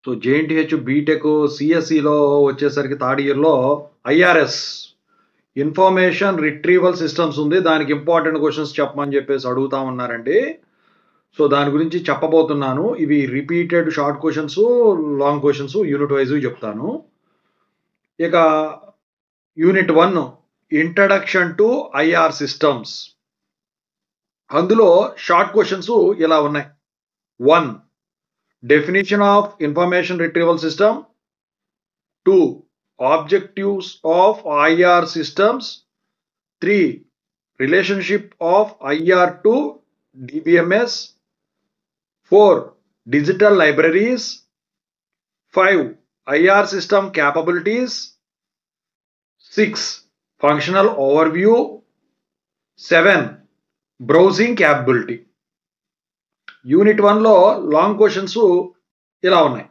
So JNTH BTech సిఎస్ఈలో వచ్చేసరికి third ఇయర్లో IRS information retrieval systems ఉంది. దానికి ఇంపార్టెంట్ క్వశ్చన్స్ చెప్పమని చెప్పేసి అడుగుతా ఉన్నారండి. సో దాని గురించి చెప్పబోతున్నాను. ఇవి repeated short questions, long questions unit wise చెప్తాను. ఇక unit 1 introduction to IR systems. అందులో షార్ట్ క్వశ్చన్స్ ఇలా ఉన్నాయి. 1. Definition of information retrieval system. 2. Objectives of IR systems. 3. Relationship of IR to DBMS. 4. Digital libraries. 5. IR system capabilities. 6. Functional overview. 7. Browsing capability. Unit 1లో long questions ఇలా ఉన్నాయి.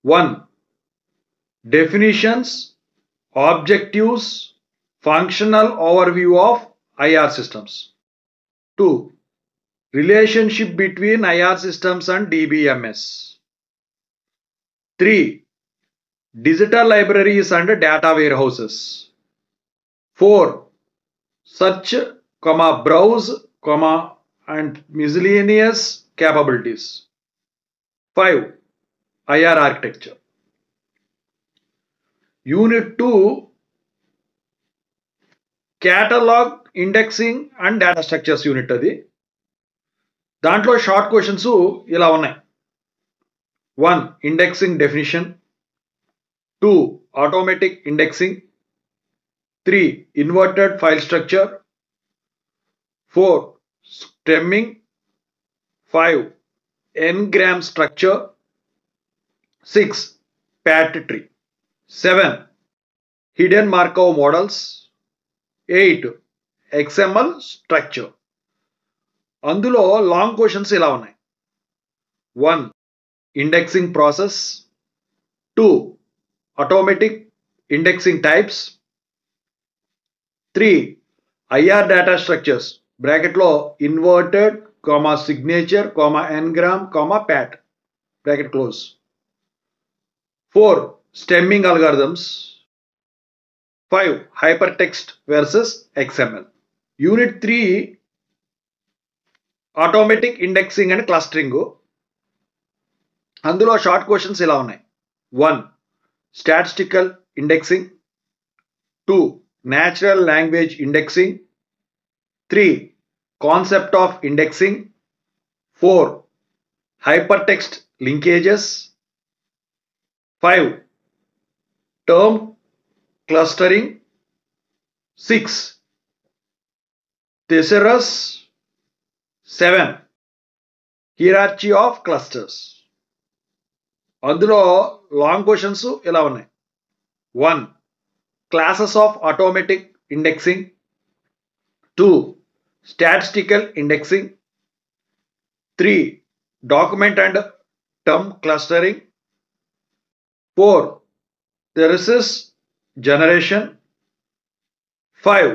1. Definitions, objectives, functional overview of IR systems. 2. Relationship between IR systems and DBMS. 3. Digital libraries and data warehouses. 4. Search, browse, and miscellaneous capabilities. 5. IR architecture. Unit 2 catalog, indexing and data structures unit అది. దాంట్లో short questions ఇలా ఉన్నాయి. 1. Indexing definition. 2. Automatic indexing. 3. Inverted file structure. 4. stemming. 5. n-gram structure. 6. pat tree. 7. hidden Markov models. 8. XML structure. అందులో long questions ఇలా ఉన్నాయి. 1. Indexing process. 2. Automatic indexing types. 3. IR data structures బ్రాకెట్లో inverted, signature, n-gram, pat bracket close. 4. Stemming algorithms. 5. Hypertext versus XML. Unit 3 automatic indexing and clustering. అందులో short questions ఇలా ఉన్నాయి. 1. Statistical indexing. 2. Natural language indexing. 3. Concept of indexing. 4. Hypertext linkages. 5. Term clustering. 6. Thesaurus. 7. Hierarchy of clusters. అందులో long questions ఇలా ఉన్నాయి. 1. Classes of automatic indexing. 2. Statistical indexing. 3. Document and term clustering. 4. Thesis generation. 5.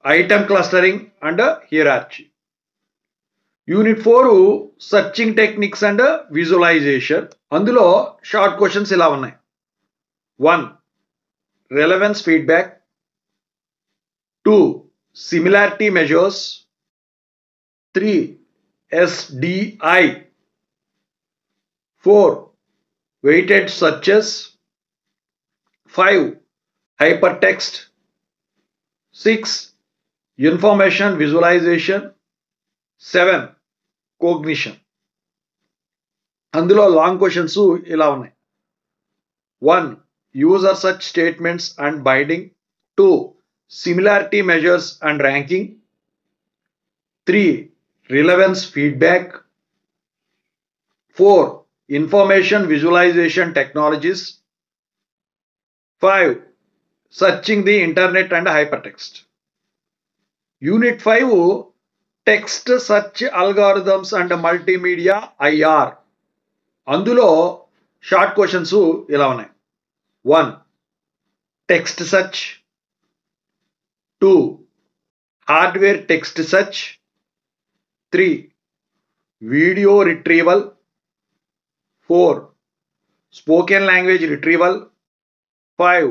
Item clustering and hierarchy. Unit 4 searching techniques and visualization. అందులో short questions ఇలా ఉన్నాయి. 1. relevance feedback. 2. similarity measures. 3. SDI. 4. weighted searches. 5. hypertext. 6. information visualization. 7. cognition. అందులో long questions ఇలా ఉన్నాయి. 1. user search statements and binding. 2. similarity measures and ranking. 3. relevance feedback. 4. information visualization technologies. 5. searching the internet and hypertext. Unit 5 text search algorithms and multimedia IR. అందులో short questions ఇలా ఉన్నాయి. 1. text search. 2. hardware text search. 3. video retrieval. 4. Spoken language retrieval. 5.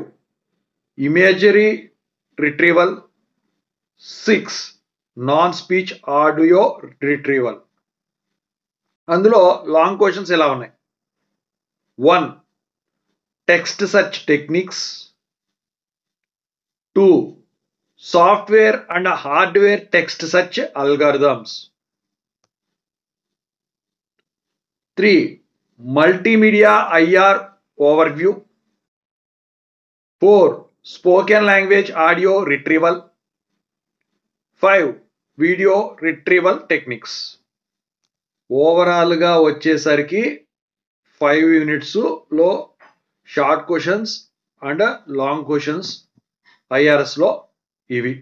Imagery retrieval. 6. Non-speech audio retrieval. అందులో long questions ఎలా ఉన్నాయి? 1. Text search techniques. 2. Software and hardware text search algorithms. 3. Multimedia IR overview. 4. Spoken language audio retrieval. 5. Video retrieval techniques. ఓవరాల్గా వచ్చేసరికి 5 యూనిట్స్లో short questions and long questions IRSలో ఇవి.